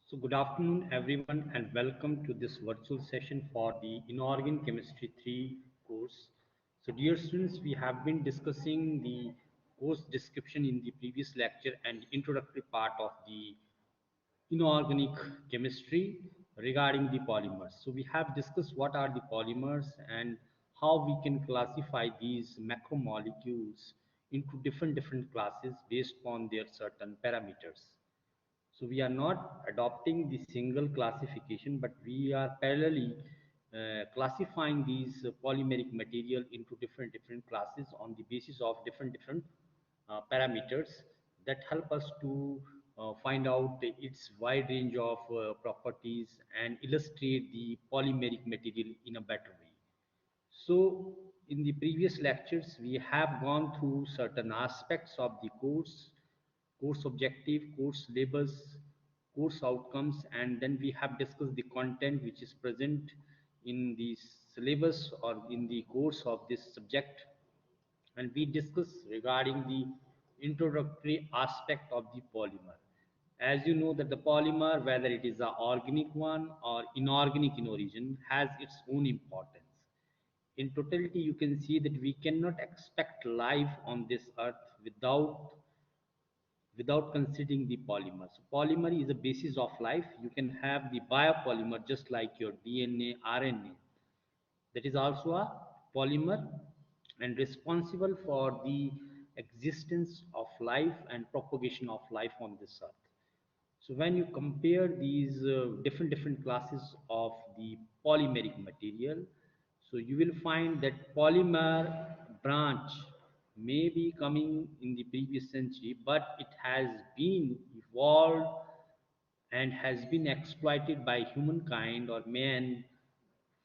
So, good afternoon, everyone, and welcome to this virtual session for the Inorganic Chemistry 3 course. So, dear students, we have been discussing the course description in the previous lecture and introductory part of the inorganic chemistry regarding the polymers. So, we have discussed what are the polymers and how we can classify these macromolecules into different classes based on their certain parameters. So we are not adopting the single classification, but we are parallelly classifying these polymeric material into different classes on the basis of different parameters that help us to find out its wide range of properties and illustrate the polymeric material in a better way. So, in the previous lectures, we have gone through certain aspects of the course, course objective, course syllabus, course outcomes, and then we have discussed the content which is present in the syllabus or in the course of this subject. And we discuss regarding the introductory aspect of the polymer. As you know that the polymer, whether it is an organic one or inorganic in origin, has its own importance. In totality, you can see that we cannot expect life on this earth without considering the polymer. So polymer is the basis of life. You can have the biopolymer just like your DNA, RNA. That is also a polymer and responsible for the existence of life and propagation of life on this earth. So when you compare these different classes of the polymeric material, so you will find that polymer branch may be coming in the previous century, but it has been evolved and has been exploited by humankind or man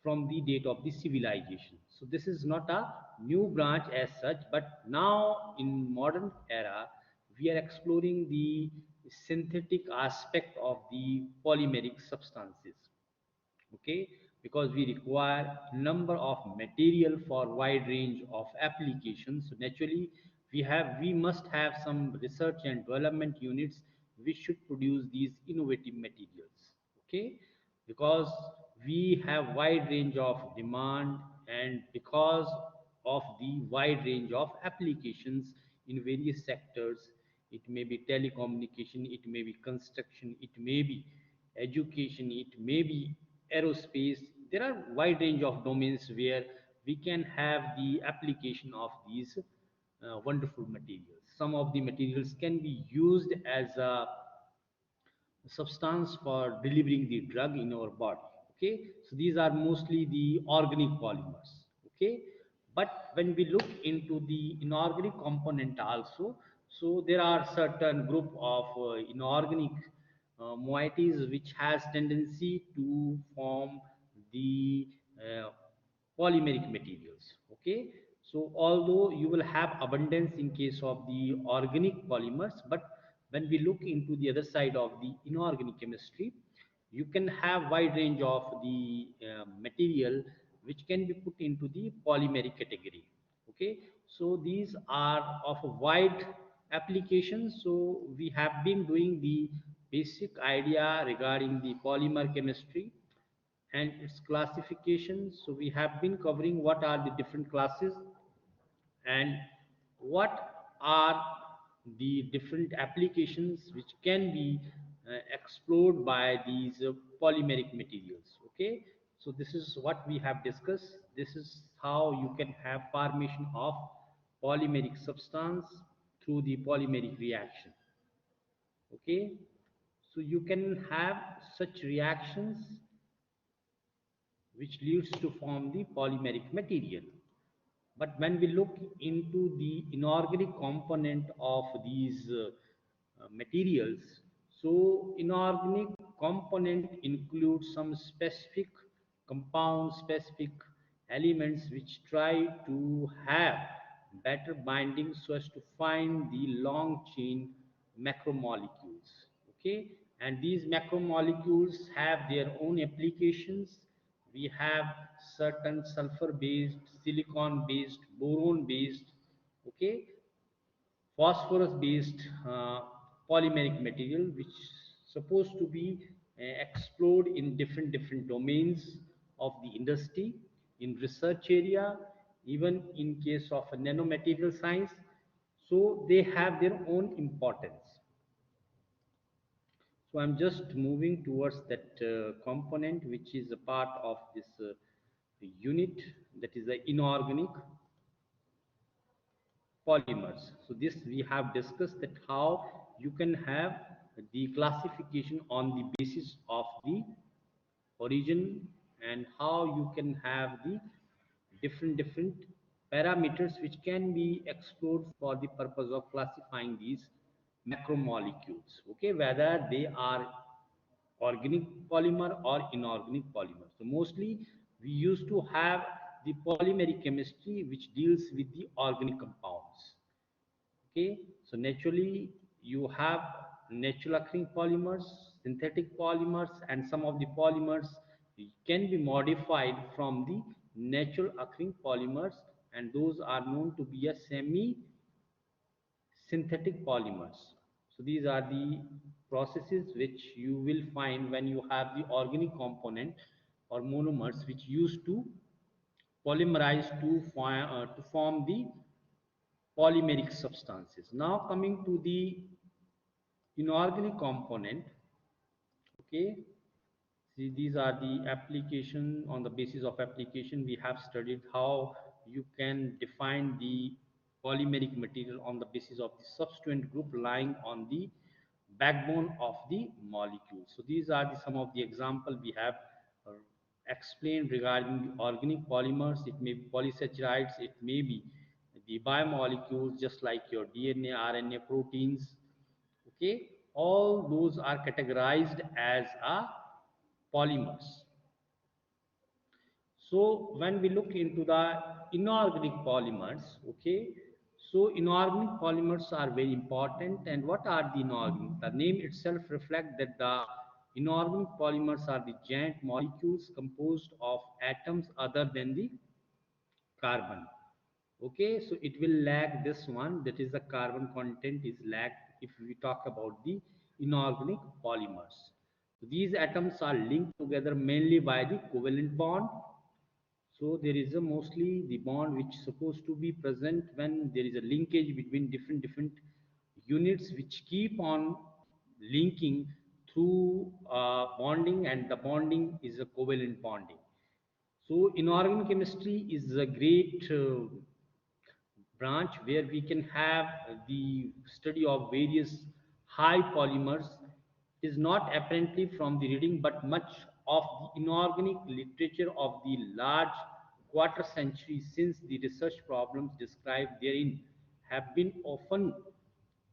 from the date of the civilization. So this is not a new branch as such, but now in modern era, we are exploring the synthetic aspect of the polymeric substances. Okay, because we require number of material for wide range of applications. So naturally, we must have some research and development units which should produce these innovative materials. Okay, because we have wide range of demand and because of the wide range of applications in various sectors. It may be telecommunication, it may be construction, it may be education, it may be aerospace. There are wide range of domains where we can have the application of these wonderful materials. Some of the materials can be used as a substance for delivering the drug in our body. Okay, so these are mostly the organic polymers. Okay, but when we look into the inorganic component also, so there are certain group of inorganic moieties which has tendency to form the polymeric materials. Okay, so although you will have abundance in case of the organic polymers, but when we look into the other side of the inorganic chemistry, you can have wide range of the material which can be put into the polymeric category. Okay, so these are of a wide application. So we have been doing the basic idea regarding the polymer chemistry and its classification. So we have been covering what are the different classes and what are the different applications which can be explored by these polymeric materials. Okay, so this is what we have discussed. This is how you can have formation of polymeric substance through the polymeric reaction. Okay, so you can have such reactions which leads to form the polymeric material. But when we look into the inorganic component of these materials, so inorganic component includes some specific compounds, specific elements which try to have better binding so as to find the long chain macromolecules. Okay, and these macromolecules have their own applications. We have certain sulfur based, silicon based, boron based, okay, phosphorus based polymeric material which supposed to be explored in different domains of the industry, in research area, even in case of nanomaterial science. So they have their own importance. So I'm just moving towards that component which is a part of this unit, that is the inorganic polymers. So this we have discussed that how you can have the classification on the basis of the origin, and how you can have the different parameters which can be explored for the purpose of classifying these macromolecules, okay, whether they are organic polymer or inorganic polymer. So mostly we used to have the polymeric chemistry which deals with the organic compounds. Okay, so naturally you have natural occurring polymers, synthetic polymers, and some of the polymers can be modified from the natural occurring polymers, and those are known to be a semi synthetic polymers. So these are the processes which you will find when you have the organic component or monomers which used to polymerize to form the polymeric substances. Now coming to the inorganic component, okay, see these are the application. On the basis of application, we have studied how you can define the polymeric material on the basis of the substituent group lying on the backbone of the molecule. So these are some of the example we have uh, explained regarding the organic polymers. It may be polysaccharides, it may be the biomolecules just like your DNA, RNA, proteins. Okay, all those are categorized as a polymers. So when we look into the inorganic polymers, okay, so inorganic polymers are very important. And what are the inorganic? The name itself reflects that the inorganic polymers are the giant molecules composed of atoms other than the carbon. Okay, so it will lack this one, that is the carbon content is lacked if we talk about the inorganic polymers. So these atoms are linked together mainly by the covalent bond. So there is a mostly the bond which is supposed to be present when there is a linkage between different units which keep on linking through bonding, and the bonding is a covalent bonding. So inorganic chemistry is a great branch where we can have the study of various high polymers. Is not apparently from the reading, but much of the inorganic literature of the large quarter century since the research problems described therein have been often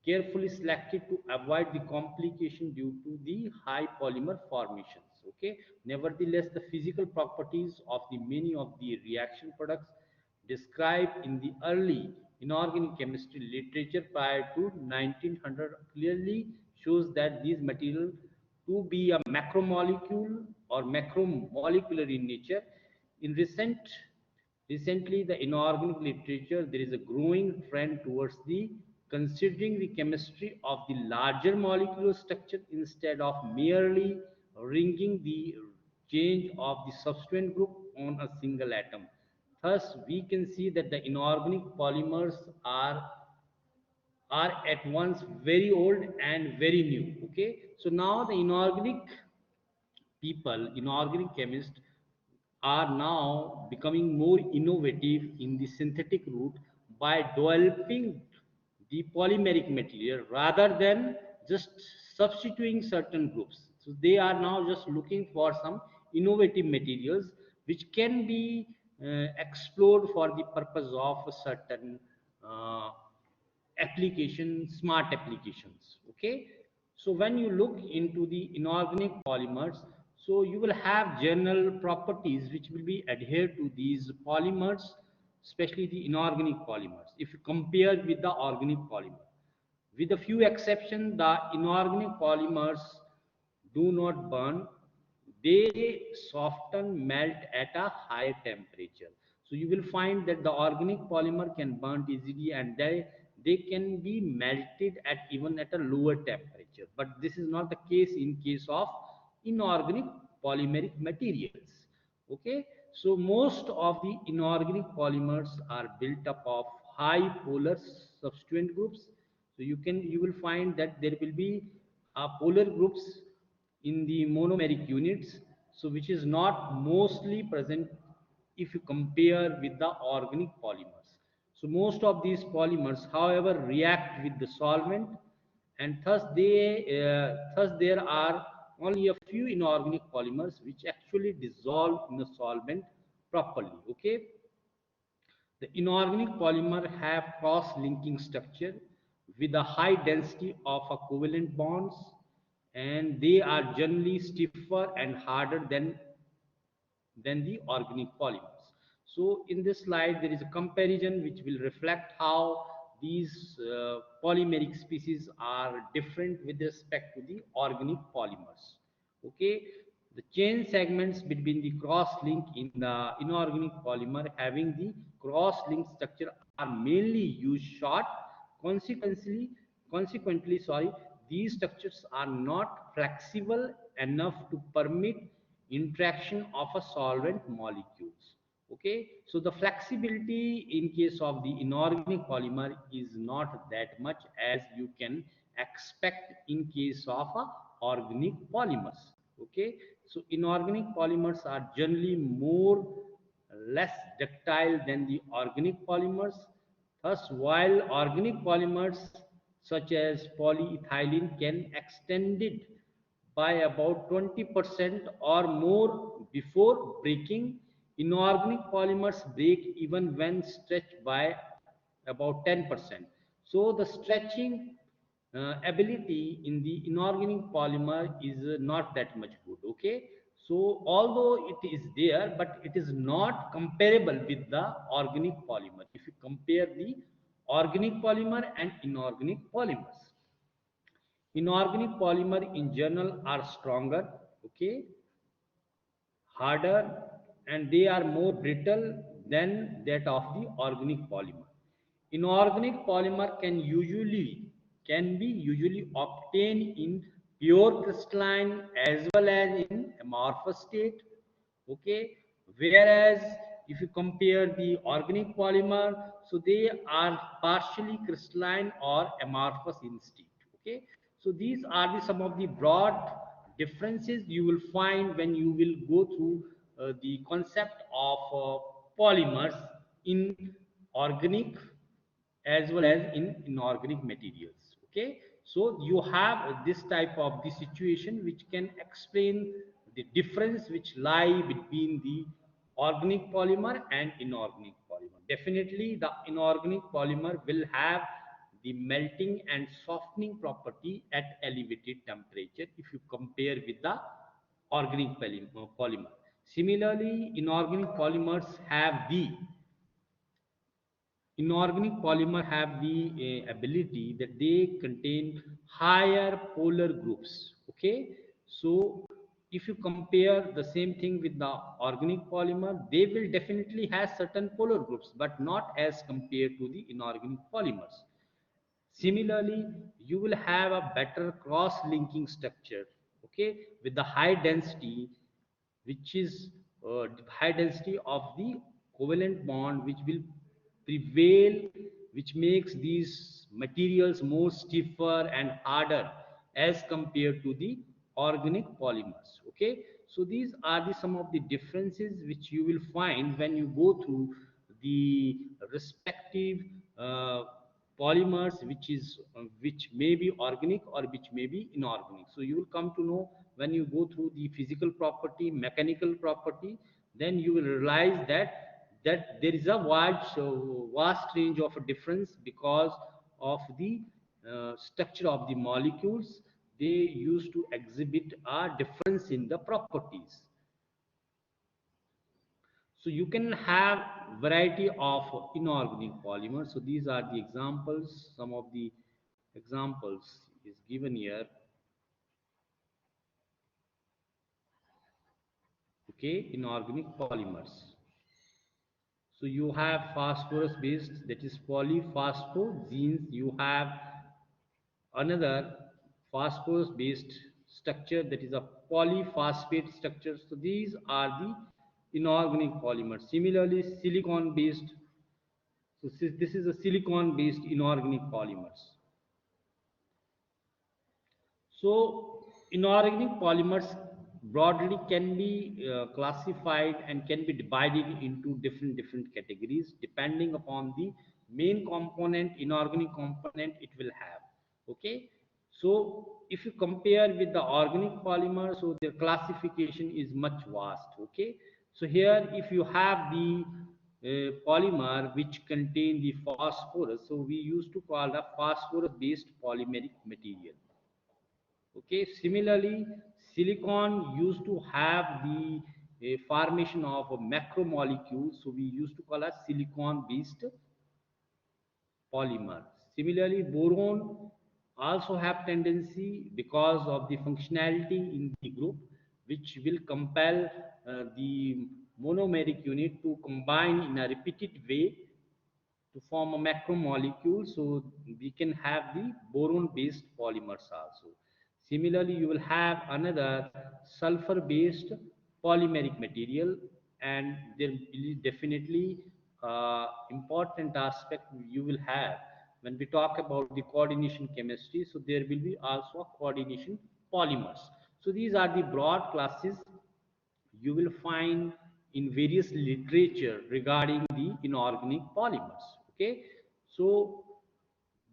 carefully selected to avoid the complication due to the high polymer formations. Okay, nevertheless the physical properties of the many of the reaction products described in the early inorganic chemistry literature prior to 1900 clearly shows that these materials to be a macromolecule or macromolecular in nature. In recently, the inorganic literature, there is a growing trend towards the considering the chemistry of the larger molecular structure instead of merely ringing the change of the substituent group on a single atom. Thus, we can see that the inorganic polymers are at once very old and very new. Okay, so now the inorganic people, inorganic chemists, are now becoming more innovative in the synthetic route by developing the polymeric material rather than just substituting certain groups. So they are now just looking for some innovative materials which can be explored for the purpose of a certain uh, application, smart applications. Okay, so when you look into the inorganic polymers, so you will have general properties which will be adhered to these polymers, especially the inorganic polymers if you compare with the organic polymer. With a few exceptions, the inorganic polymers do not burn, they soften, melt at a higher temperature. So you will find that the organic polymer can burn easily, and they can be melted at even at a lower temperature. But this is not the case in case of inorganic polymeric materials. Okay, so most of the inorganic polymers are built up of high polar substituent groups. So you will find that there will be polar groups in the monomeric units, so which is not mostly present if you compare with the organic polymers. So most of these polymers, however, react with the solvent, and thus there are only a few inorganic polymers which actually dissolve in the solvent properly. Okay, the inorganic polymer have cross-linking structure with a high density of a covalent bonds, and they are generally stiffer and harder than the organic polymers. So in this slide, there is a comparison which will reflect how these polymeric species are different with respect to the organic polymers. Okay, the chain segments between the cross link in the inorganic polymer having the cross link structure are mainly used short. Consequently, these structures are not flexible enough to permit interaction of a solvent molecules. Okay, so the flexibility in case of the inorganic polymer is not that much as you can expect in case of organic polymers. Okay, so inorganic polymers are generally more less ductile than the organic polymers. Thus, while organic polymers such as polyethylene can extend it by about 20% or more before breaking, inorganic polymers break even when stretched by about 10%. So the stretching ability in the inorganic polymer is not that much good. Okay, so although it is there, but it is not comparable with the organic polymer if you compare the organic polymer and inorganic polymers. Inorganic polymer in general are stronger, okay, harder, and they are more brittle than that of the organic polymer. Inorganic polymer can be usually obtained in pure crystalline as well as in amorphous state. Okay, whereas if you compare the organic polymer, so they are partially crystalline or amorphous in state. Okay, so these are some of the broad differences you will find when you will go through the concept of polymers in organic as well as in inorganic materials. Okay, so you have this type of the situation which can explain the difference which lie between the organic polymer and inorganic polymer. Definitely the inorganic polymer will have the melting and softening property at elevated temperature if you compare with the organic polymer. Similarly, inorganic polymers have the inorganic polymer have the ability that they contain higher polar groups. Okay, so if you compare the same thing with the organic polymer, they will definitely have certain polar groups but not as compared to the inorganic polymers. Similarly, you will have a better cross linking structure, okay, with the high density, which is high density of the covalent bond which will prevail, which makes these materials more stiffer and harder as compared to the organic polymers. Okay, so these are some of the differences which you will find when you go through the respective uh, polymers which may be organic or which may be inorganic. So you will come to know when you go through the physical property, mechanical property, then you will realize that there is a wide, so vast range of a difference because of the structure of the molecules. They used to exhibit a difference in the properties. So you can have variety of inorganic polymers. So these are the examples. Some of the examples is given here. Okay, inorganic polymers. So you have phosphorus based, that is polyphosphogenes. You have another phosphorus based structure, that is a polyphosphate structures. So these are the inorganic polymers. Similarly, silicon based, so this is a silicon based inorganic polymers. So inorganic polymers broadly can be classified and can be divided into different categories depending upon the main component, inorganic component it will have. Okay, so if you compare with the organic polymer, so their classification is much vast. Okay, so here if you have the polymer which contain the phosphorus, so we used to call the phosphorus based polymeric material. Okay, similarly, silicon used to have the formation of a macromolecule, so we used to call as silicon based polymer. Similarly, boron also have tendency because of the functionality in the group, which will compel the monomeric unit to combine in a repeated way to form a macromolecule. So we can have the boron based polymers also. Similarly, you will have another sulfur based polymeric material, and there will definitely important aspect you will have when we talk about the coordination chemistry. So there will be also a coordination polymers. So these are the broad classes you will find in various literature regarding the inorganic polymers. Okay, so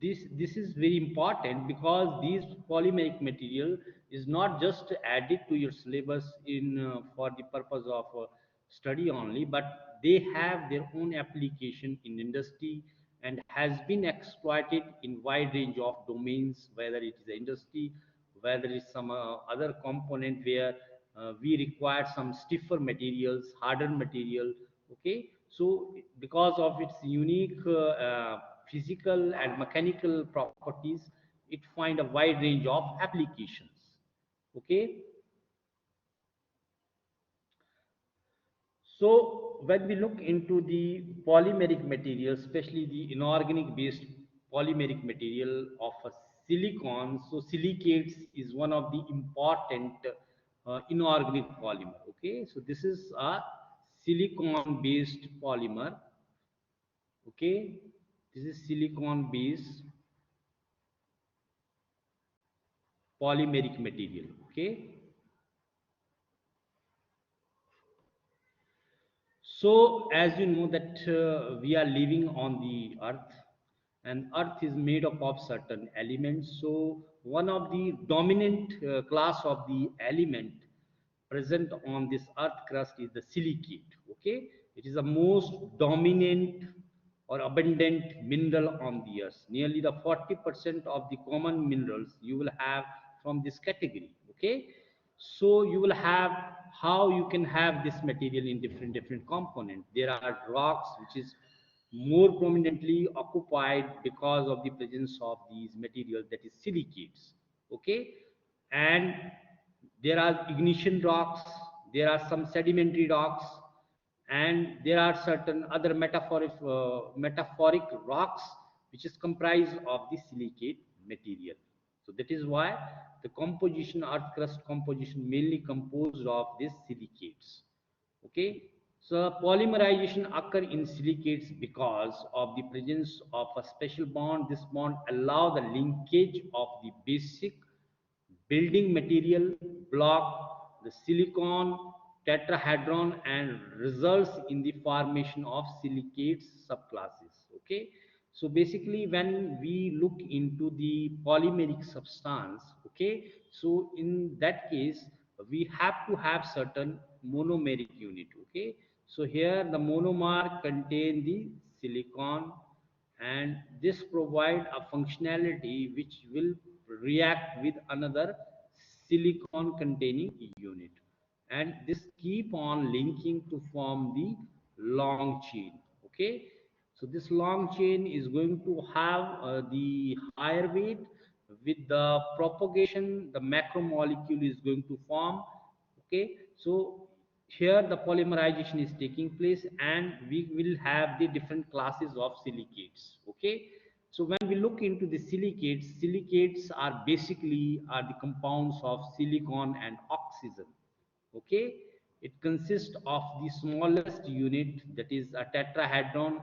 this is very important because these polymeric material is not just added to your syllabus in for the purpose of study only, but they have their own application in industry and has been exploited in wide range of domains, whether it is industry, whether it's some other component where we require some stiffer materials, harder material. Okay, so because of its unique physical and mechanical properties, it find a wide range of applications. Okay, so when we look into the polymeric material, especially the inorganic based polymeric material of a silicon, so silicates is one of the important inorganic polymer. Okay, so this is a silicon based polymer. Okay, this is silicon based polymeric material. Okay, so as you know that we are living on the earth, and earth is made up of certain elements. So one of the dominant class of the element present on this earth crust is the silicate. Okay, it is the most dominant or abundant mineral on the earth. Nearly the 40% of the common minerals you will have from this category. Okay, so you will have, how you can have this material in different components. There are rocks which is more prominently occupied because of the presence of these materials, that is silicates. Okay, and there are ignition rocks, there are some sedimentary rocks, and there are certain other metaphoric rocks which is comprised of the silicate material. So that is why the composition, earth crust composition, mainly composed of these silicates. Okay, so polymerization occur in silicates because of the presence of a special bond. This bond allow the linkage of the basic building material block, the silicon tetrahedron, and results in the formation of silicates subclasses. Okay, so basically when we look into the polymeric substance, okay, so in that case we have to have certain monomeric unit. Okay, so here the monomer contain the silicon, and this provide a functionality which will react with another silicon containing unit, and this keep on linking to form the long chain. Okay, so this long chain is going to have the higher weight. With the propagation, the macromolecule is going to form. Okay, so here the polymerization is taking place, and we will have the different classes of silicates. Okay, So when we look into the silicates, silicates are basically are the compounds of silicon and oxygen. Okay, it consists of the smallest unit, that is a tetrahedron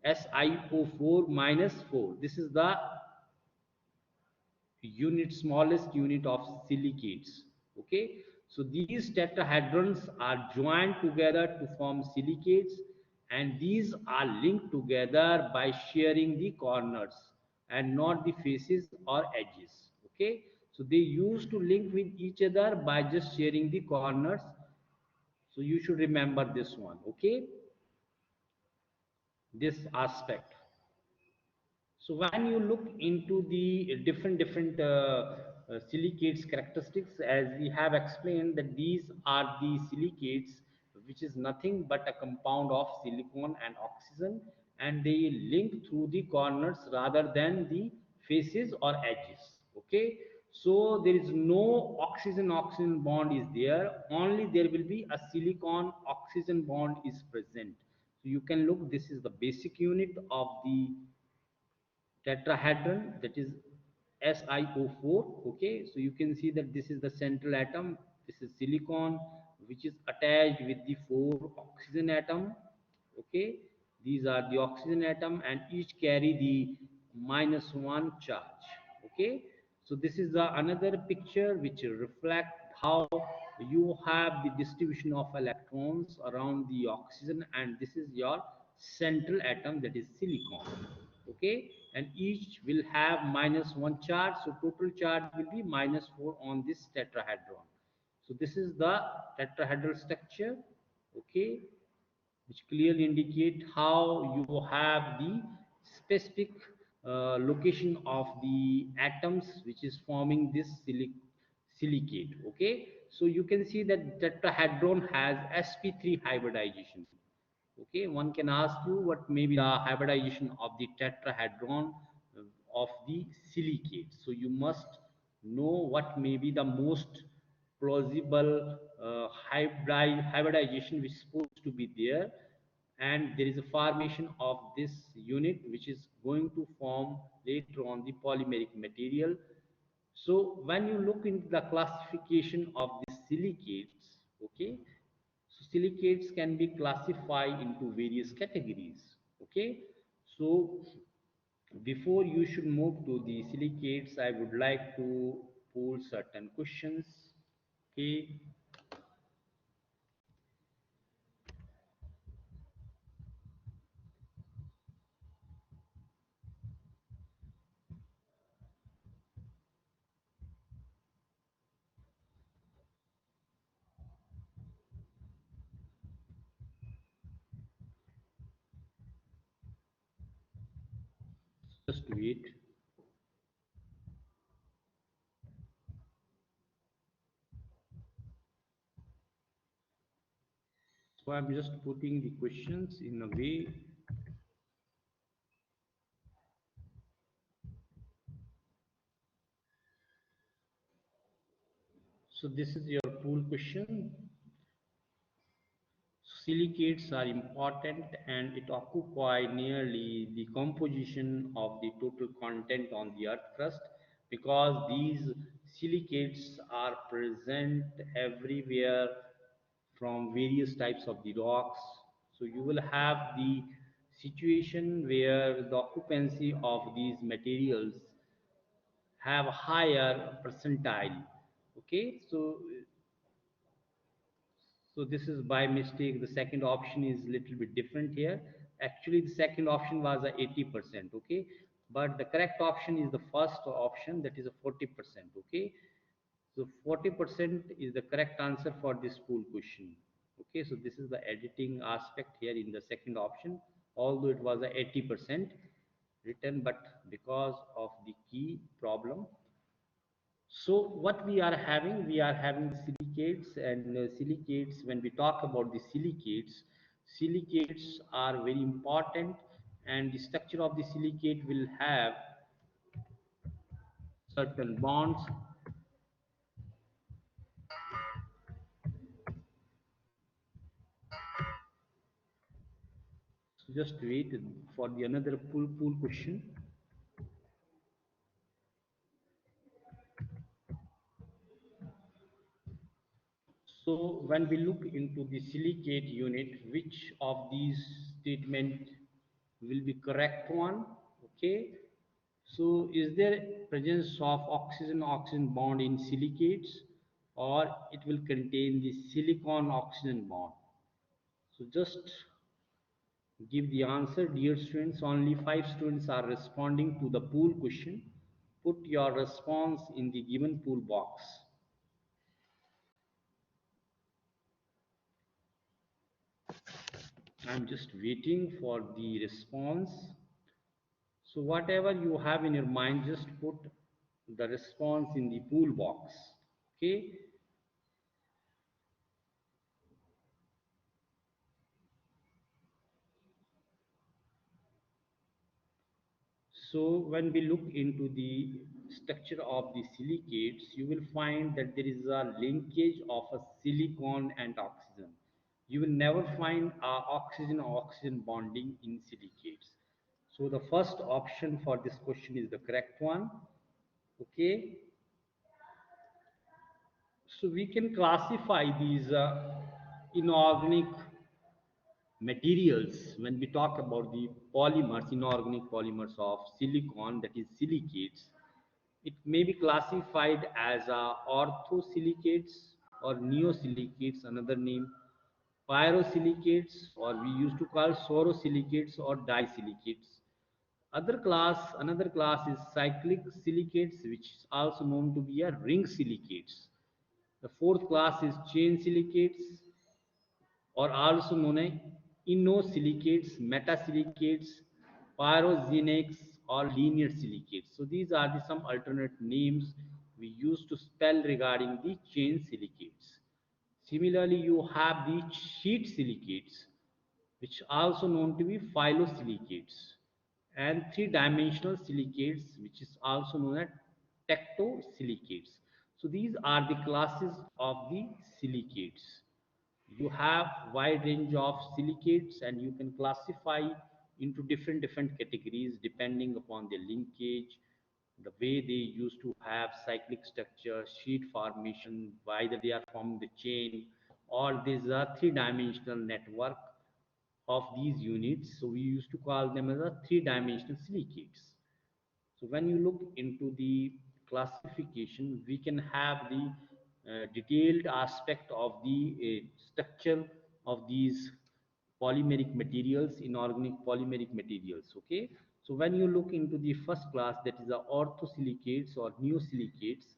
SiO4 minus 4. This is the unit, smallest unit of silicates. Okay, so these tetrahedrons are joined together to form silicates, and these are linked together by sharing the corners and not the faces or edges. Okay, so they used to link with each other by just sharing the corners. So you should remember this one. Okay, this aspect. So when you look into the different silicates characteristics, as we have explained that these are the silicates, which is nothing but a compound of silicon and oxygen, and they link through the corners rather than the faces or edges. Okay, so there is no oxygen-oxygen bond is there. Only there will be a silicon-oxygen bond is present. So you can look. This is the basic unit of the tetrahedron, that is SiO4. Okay, so you can see that this is the central atom. This is silicon, which is attached with the four oxygen atom. Okay, these are the oxygen atom, and each carry the -1 charge. Okay, so this is the another picture which reflect how you have the distribution of electrons around the oxygen, and this is your central atom, that is silicon. Okay, and each will have -1 charge, so total charge will be -4 on this tetrahedron. So this is the tetrahedral structure. Okay, which clearly indicate how you have the specific location of the atoms which is forming this silicate. Okay, so you can see that tetrahedron has sp3 hybridization. Okay, one can ask you what may be the hybridization of the tetrahedron of the silicate. So you must know what may be the most plausible hybridization which is supposed to be there, and there is a formation of this unit which is going to form later on the polymeric material. So when you look into the classification of the silicates, okay, so silicates can be classified into various categories. Okay, so before you should move to the silicates, I would like to pose certain questions. Okay, just wait. So I'm just putting the questions in a way. So this is your pool question. Silicates are important and it occupy nearly the composition of the total content on the earth crust, because these silicates are present everywhere from various types of the rocks. So you will have the situation where the occupancy of these materials have a higher percentile. Okay, so this is by mistake. The second option is little bit different here. Actually, the second option was a 80%. Okay, but the correct option is the first option, that is a 40%. Okay, so 40% is the correct answer for this pool question. Okay, so this is the editing aspect here in the second option. Although it was a 80% written, but because of the key problem. So what we are having the silicates, and silicates, when we talk about the silicates, silicates are very important, and the structure of the silicate will have certain bonds. So just wait for the another pool question. when we look into the silicate unit, which of these statement will be correct one? Okay, so is there presence of oxygen oxygen bond in silicates, or it will contain the silicon oxygen bond? So just give the answer, dear students. Only 5 students are responding to the pool question. Put your response in the given pool box. I'm just waiting for the response. So whatever you have in your mind, just put the response in the pool box. Okay. So when we look into the structure of the silicates, you will find that there is a linkage of a silicon and oxygen. You will never find oxygen bonding in silicates. So the first option for this question is the correct one. Okay. So we can classify these inorganic materials when we talk about the polymers, inorganic polymers of silicon, that is silicates. It may be classified as orthosilicates or neosilicates, another name, pyrosilicates, or we used to call sorosilicates or disilicates. Another class is cyclic silicates, which is also known to be a ring silicates. The fourth class is chain silicates, or also known as inosilicates, metasilicates, pyroxenates, or linear silicates. So these are the some alternate names we use to spell regarding the chain silicates. Similarly, you have the sheet silicates, which are also known to be phyllosilicates, and three-dimensional silicates, which is also known as tectosilicates. So these are the classes of the silicates. You have wide range of silicates, and you can classify into different categories depending upon the linkage, the way they used to have cyclic structure, sheet formation, whether they are forming the chain, or this is a three-dimensional network of these units. So we used to call them as a three-dimensional silicates. So when you look into the classification, we can have the detailed aspect of the structure of these polymeric materials, inorganic polymeric materials. Okay. So when you look into the first class, that is the orthosilicates or neosilicates.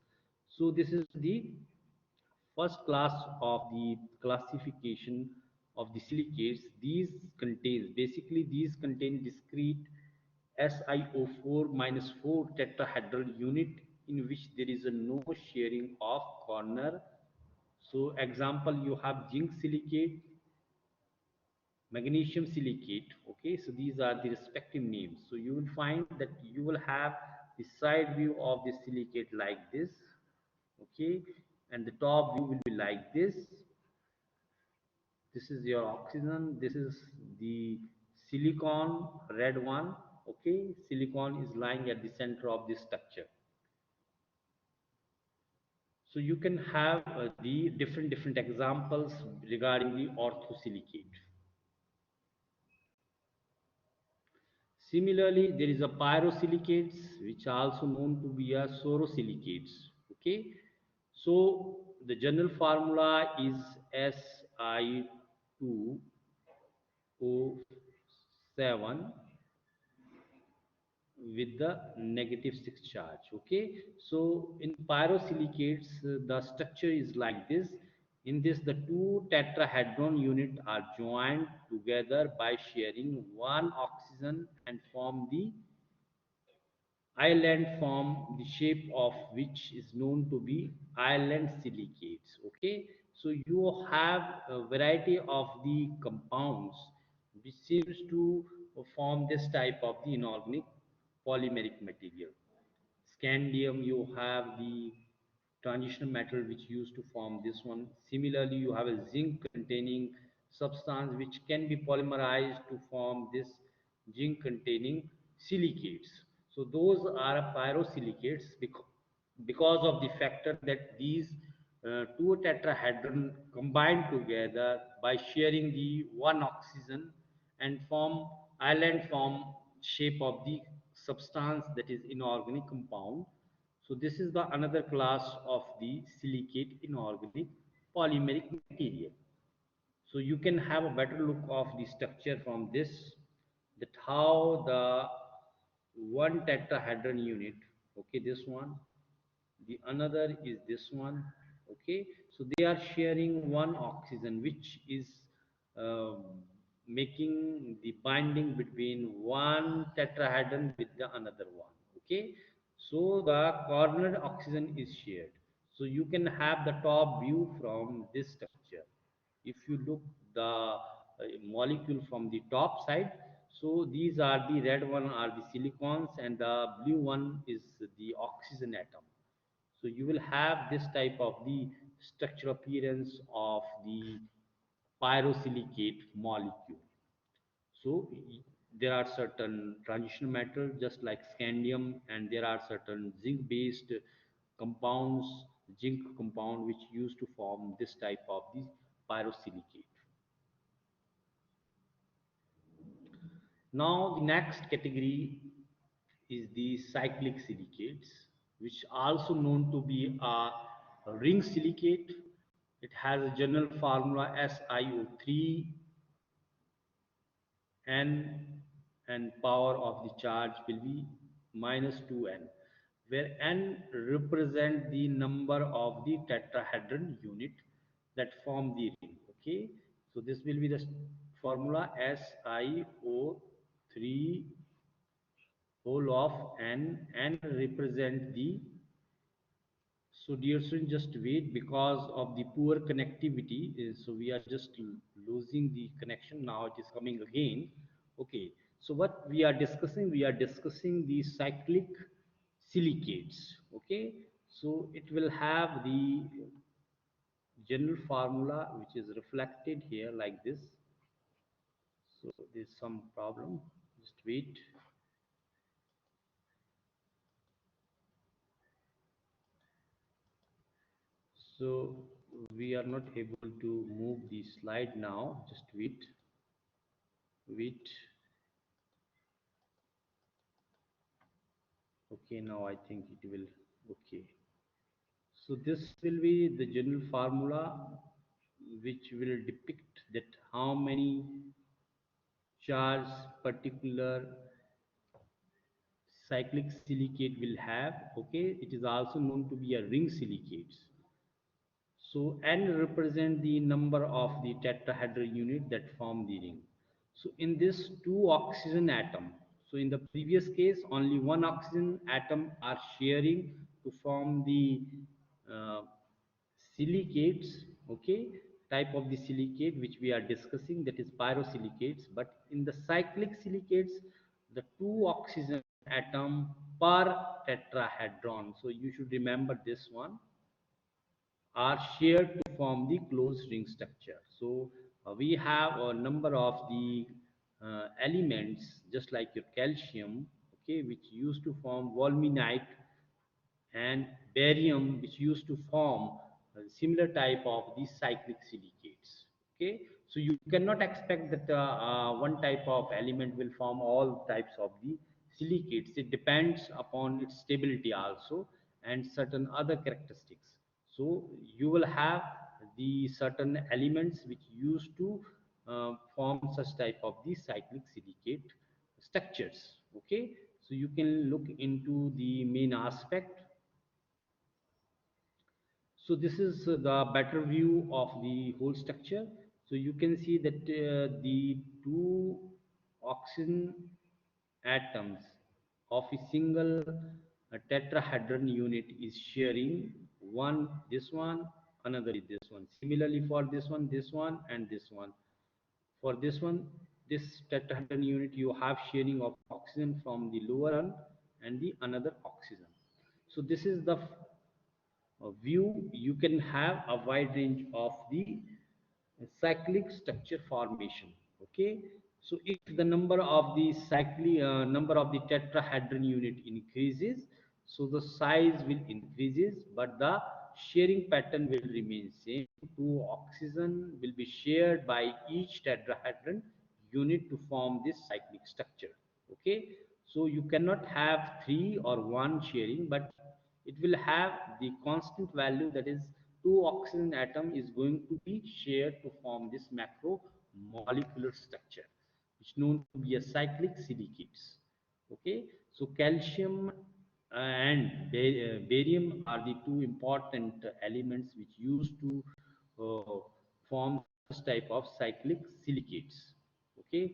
So this is the first class of the classification of the silicates. These contain discrete SiO4 minus 4 tetrahedral unit in which there is a no sharing of corner. So example, you have zinc silicate, magnesium silicate. Okay, so these are the respective names. So you will find that you will have the side view of the silicate like this. Okay, and the top view will be like this. This is your oxygen, this is the silicon, red one. Okay, silicon is lying at the center of this structure. So you can have the different examples regarding the orthosilicate. Similarly, there is a pyrosilicates, which are also known to be a sorosilicates. Okay, so the general formula is Si2O7 with the -6 charge. Okay, so in pyrosilicates, the structure is like this. In this, the two tetrahedron unit are joined together by sharing one oxygen and form the island form, the shape of which is known to be island silicates. Okay, so you have a variety of the compounds which seems to form this type of the inorganic polymeric material. Scandium, you have the transitional metal which used to form this one. Similarly, you have a zinc containing substance which can be polymerized to form this zinc containing silicates. So those are pyrosilicates because of the factor that these two tetrahedron combine together by sharing the one oxygen and form island form shape of the substance, that is inorganic compound. So this is the another class of the silicate inorganic polymeric material. So you can have a better look of the structure from this, that how the one tetrahedron unit, okay, this one, the another is this one, okay, so they are sharing one oxygen, which is um, making the binding between one tetrahedron with the another one, okay. So the corner oxygen is shared. So you can have the top view from this structure. If you look the molecule from the top side, so these are the red one are the silicons and the blue one is the oxygen atom. So you will have this type of the structural appearance of the pyrosilicate molecule. So there are certain transition metals just like scandium, and there are certain zinc based compounds, zinc compound, which used to form this type of the pyrosilicate. Now the next category is the cyclic silicates, which also known to be a ring silicate. It has a general formula SiO3 N, and power of the charge will be minus 2n, where n represent the number of the tetrahedron unit that form the ring. Okay, so this will be the formula SiO3 whole of n represent the. So dear students, just wait because of the poor connectivity. So we are just losing the connection. Now it is coming again. Okay. So what we are discussing? We are discussing the cyclic silicates. Okay. So it will have the general formula which is reflected here like this. So there's some problem. Just wait. So we are not able to move the slide now. Just wait. Wait. Okay, now I think it will. Okay. So this will be the general formula which will depict that how many charge particular cyclic silicate will have. Okay, it is also known to be a ring silicates. So N represent the number of the tetrahedral unit that form the ring. So in this two oxygen atom, so in the previous case only one oxygen atom are sharing to form the uh, silicates, okay, type of the silicate which we are discussing, that is pyrosilicates. But in the cyclic silicates, the two oxygen atom per tetrahedron. So you should remember this one, are shared to form the closed ring structure. So we have a number of the elements just like your calcium, okay, which used to form walminite, and barium, which used to form a similar type of these cyclic silicates. Okay, so you cannot expect that one type of element will form all types of the silicates. It depends upon its stability also and certain other characteristics. So you will have the certain elements which used to form such type of the cyclic silicate structures. Okay, so you can look into the main aspect. So this is the better view of the whole structure. So you can see that the two oxygen atoms of a single tetrahedron unit is sharing one, this one, another is this one. Similarly for this one, and this one. For this one, this tetrahedron unit, you have sharing of oxygen from the lower one and the another oxygen. So this is the view. You can have a wide range of the cyclic structure formation. Okay, so if the number of the cyclic number of the tetrahedron unit increases, so the size will increases, but the sharing pattern will remain same. Two oxygen will be shared by each tetrahedron unit to form this cyclic structure. Okay, so you cannot have three or one sharing, but it will have the constant value, that is two oxygen atom is going to be shared to form this macromolecular structure, which known to be a cyclic silicates. Okay, so calcium and barium are the two important elements which used to uh, form this type of cyclic silicates. Okay,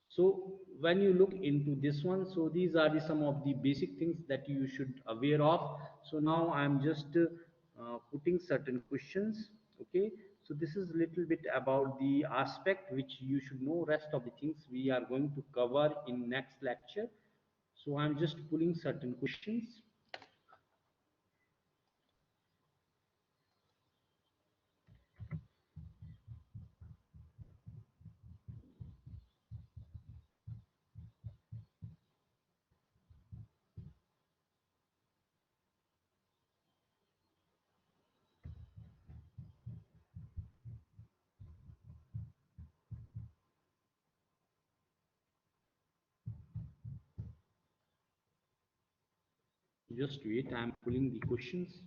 so when you look into this one, so these are the some of the basic things that you should aware of. So now I'm just putting certain questions. Okay, so this is little bit about the aspect which you should know. Rest of the things we are going to cover in next lecture. So I'm just pulling certain questions. Just wait, I'm pulling the questions.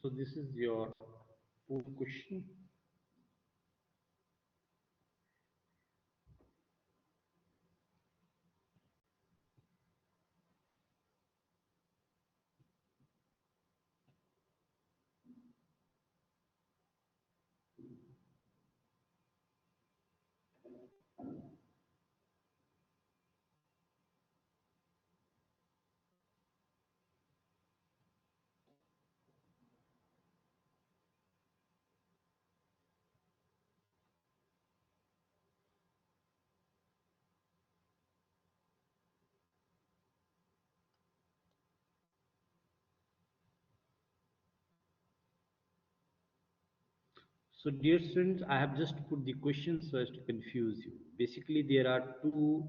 So this is your full question. So, dear students, I have just put the question so as to confuse you. Basically, there are two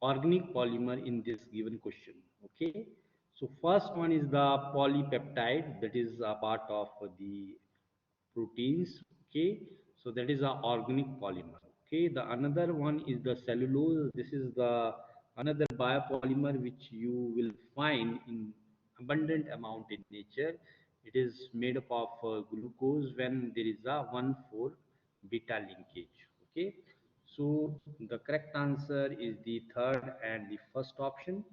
organic polymer in this given question. Okay. So, first one is the polypeptide, that is a part of the proteins. Okay. So, that is a organic polymer. Okay. The another one is the cellulose. This is the another biopolymer which you will find in abundant amount in nature. It is made up of glucose when there is a 1,4 beta linkage. Okay, so the correct answer is the third and the first option.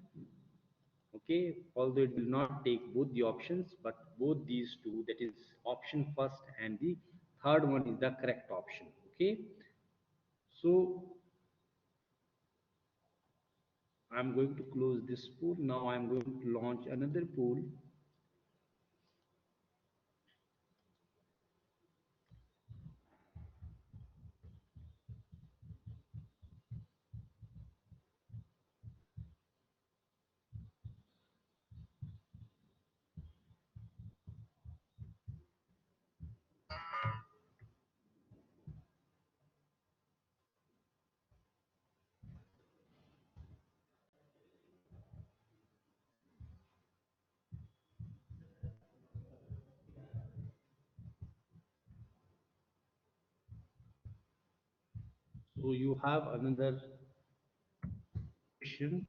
Okay, although it will not take both the options, but both these two, that is option first and the third one is the correct option. Okay, so I'm going to close this pool. Now I'm going to launch another pool. So you have another question.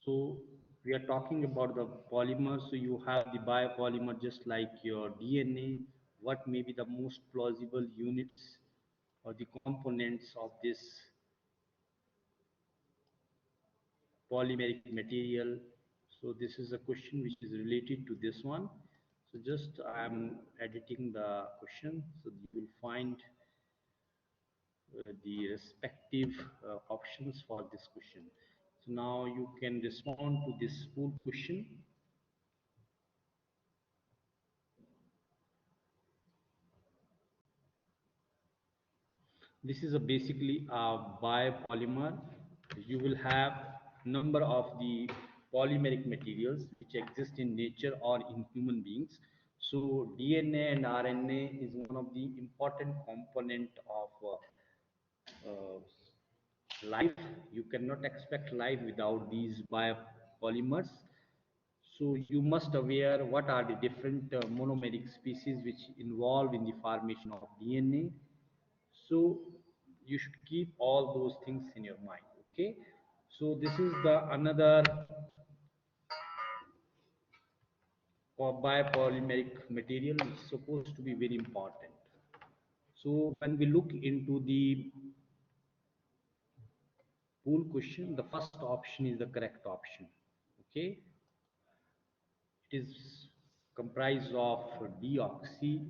So We are talking about the polymer, so you have the biopolymer just like your DNA. What may be the most plausible units or the components of this polymeric material? So this is a question which is related to this one. So just I am editing the question, so you will find the respective options for this question. So now you can respond to this full question. This is a basically a biopolymer. You will have number of the polymeric materials which exist in nature or in human beings. So DNA and RNA is one of the important component of uh, life. You cannot expect life without these biopolymers. So you must aware what are the different monomeric species which involve in the formation of DNA. So you should keep all those things in your mind. Okay. So this is the another biopolymeric material which is supposed to be very important. So when we look into the pool question, the first option is the correct option. Okay. It is comprised of deoxy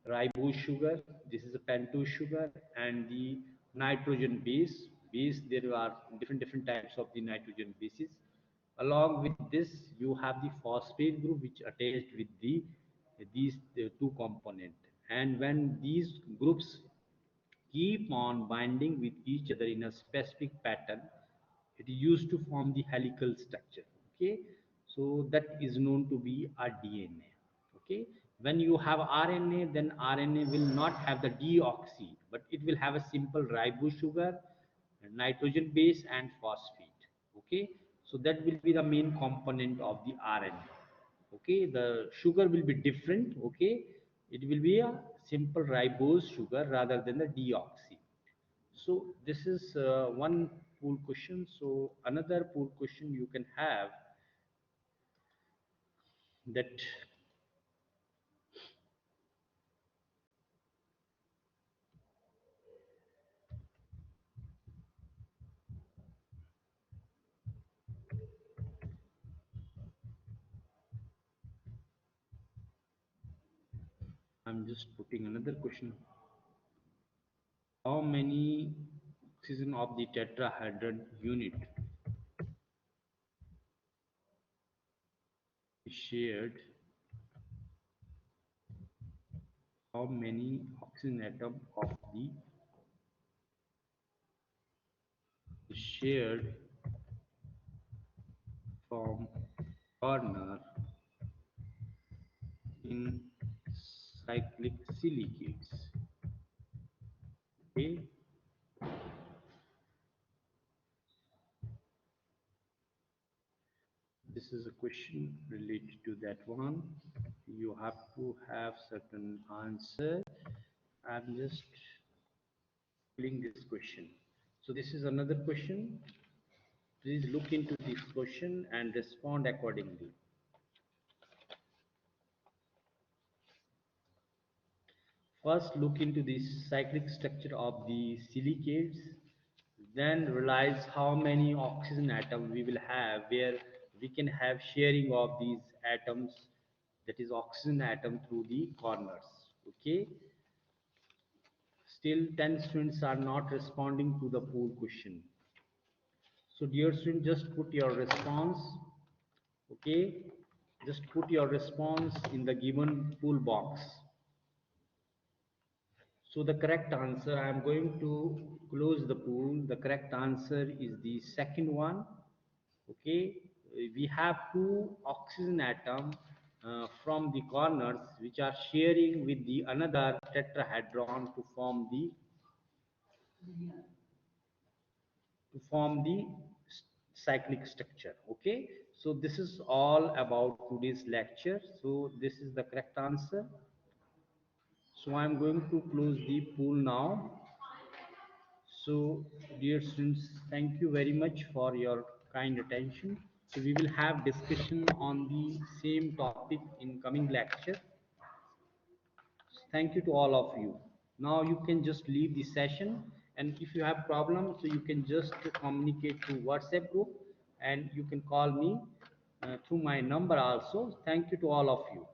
ribose sugar. This is a pentose sugar, and the nitrogen base. There are different types of the nitrogen bases. Along with this, you have the phosphate group which attached with these two component. And when these groups keep on binding with each other in a specific pattern, it is used to form the helical structure. Okay, so that is known to be a DNA. Okay, when you have RNA, then RNA will not have the deoxy, but it will have a simple ribose sugar, nitrogen base, and phosphate. Okay, so that will be the main component of the RNA. Okay, the sugar will be different. Okay, it will be a simple ribose sugar rather than the deoxy. So this is one pool question. So another pool question you can have that I'm just putting another question. How many oxygen of the tetrahedron unit is shared? How many oxygen atom of the is shared from corner in cyclic silicates? Okay, this is a question related to that one. You have to have certain answer. I'm just filling this question. So this is another question. Please look into this question and respond accordingly. First, look into the cyclic structure of the silicates, then realize how many oxygen atoms we will have where we can have sharing of these atoms, that is oxygen atom through the corners. Okay. Still 10 students are not responding to the pool question. So dear student, just put your response. Okay. Just put your response in the given pool box. So the correct answer, I am going to close the pool. The correct answer is the second one. Okay, we have two oxygen atom from the corners which are sharing with the another tetrahedron to form the cyclic structure. Okay, so this is all about today's lecture. So this is the correct answer. So I'm going to close the pool now. So dear students, thank you very much for your kind attention. So we will have discussion on the same topic in coming lecture. Thank you to all of you. Now you can just leave the session, and if you have problems, so you can just communicate through WhatsApp group, and you can call me through my number also. Thank you to all of you.